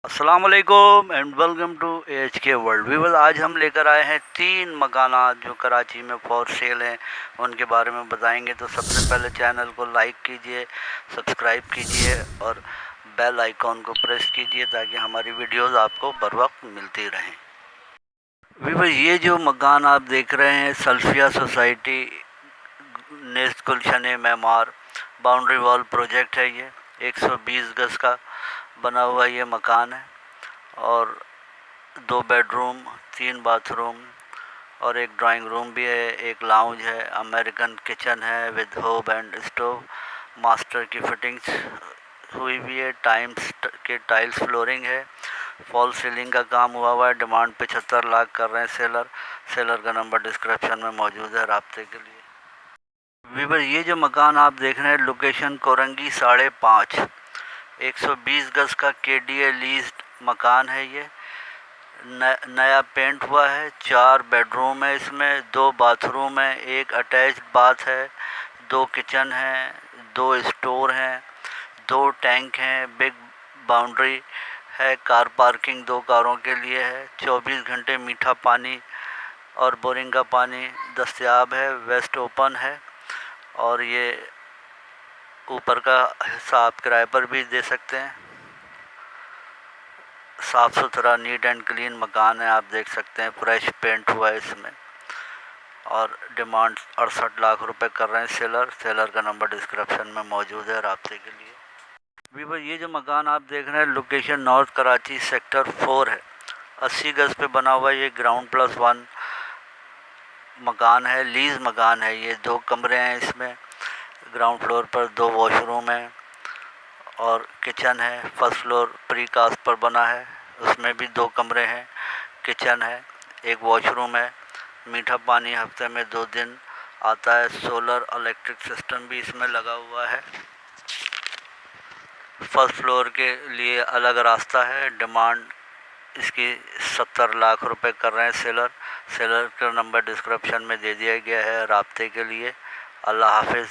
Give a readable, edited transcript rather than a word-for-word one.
अस्सलाम वालेकुम and welcome to H के वर्ल्ड व्यूअर्स। आज हम लेकर आए हैं 3 मकानात जो कराची में फॉर सेल हैं, उनके बारे में बताएंगे। तो सबसे पहले चैनल को लाइक कीजिए, सब्सक्राइब कीजिए और बेल आइकॉन को प्रेस कीजिए ताकि हमारी वीडियोस आपको बर वक्त मिलती रहें। व्यूअर्स, ये जो मकान आप देख रहे हैं सल्फिया सोसाइटी नेस्ट गुलशन मेमार बाउंड्री वॉल प्रोजेक्ट है। ये 120 गज का बना हुआ ये मकान है और 2 बेडरूम, 3 बाथरूम और एक ड्राइंग रूम भी है, एक लाउंज है, अमेरिकन किचन है विद होब एंड स्टोव, मास्टर की फिटिंग्स हुई हुई है, टाइम्स के टाइल्स फ्लोरिंग है, फॉल सीलिंग का काम हुआ है। डिमांड 75 लाख कर रहे हैं सेलर का नंबर डिस्क्रिप्शन में मौजूद है राब्ते के लिए। वीवर, ये जो मकान आप देख रहे हैं लोकेशन कोरंगी 5.5, 120 गज का KDA लीज्ड मकान है। ये नया पेंट हुआ है, 4 बेडरूम है, इसमें 2 बाथरूम है, एक अटैच्ड बाथ है, 2 किचन हैं, 2 स्टोर हैं, 2 टैंक हैं, बिग बाउंड्री है, कार पार्किंग 2 कारों के लिए है, 24 घंटे मीठा पानी और बोरिंग का पानी दस्तयाब है, वेस्ट ओपन है और ये ऊपर का हिस्सा आप किराए पर भी दे सकते हैं। साफ़ सुथरा नीट एंड क्लीन मकान है, आप देख सकते हैं, फ्रेश पेंट हुआ है इसमें और डिमांड 68 लाख रुपए कर रहे हैं सेलर का नंबर डिस्क्रिप्शन में मौजूद है राब्ते के लिए। वीवर, ये जो मकान आप देख रहे हैं लोकेशन नॉर्थ कराची सेक्टर 4 है, 80 गज पे बना हुआ है। ये ग्राउंड +1 मकान है, लीज मकान है। ये 2 कमरे हैं इसमें, ग्राउंड फ्लोर पर 2 वॉशरूम हैं और किचन है। फर्स्ट फ्लोर प्री कास्ट पर बना है, उसमें भी 2 कमरे हैं, किचन है, एक वॉशरूम है, मीठा पानी हफ्ते में 2 दिन आता है, सोलर इलेक्ट्रिक सिस्टम भी इसमें लगा हुआ है। फर्स्ट फ्लोर के लिए अलग रास्ता है। डिमांड इसकी 70 लाख रुपए कर रहे हैं सेलर का नंबर डिस्क्रिप्शन में दे दिया गया है राब्ते के लिए। अल्लाह हाफिज़।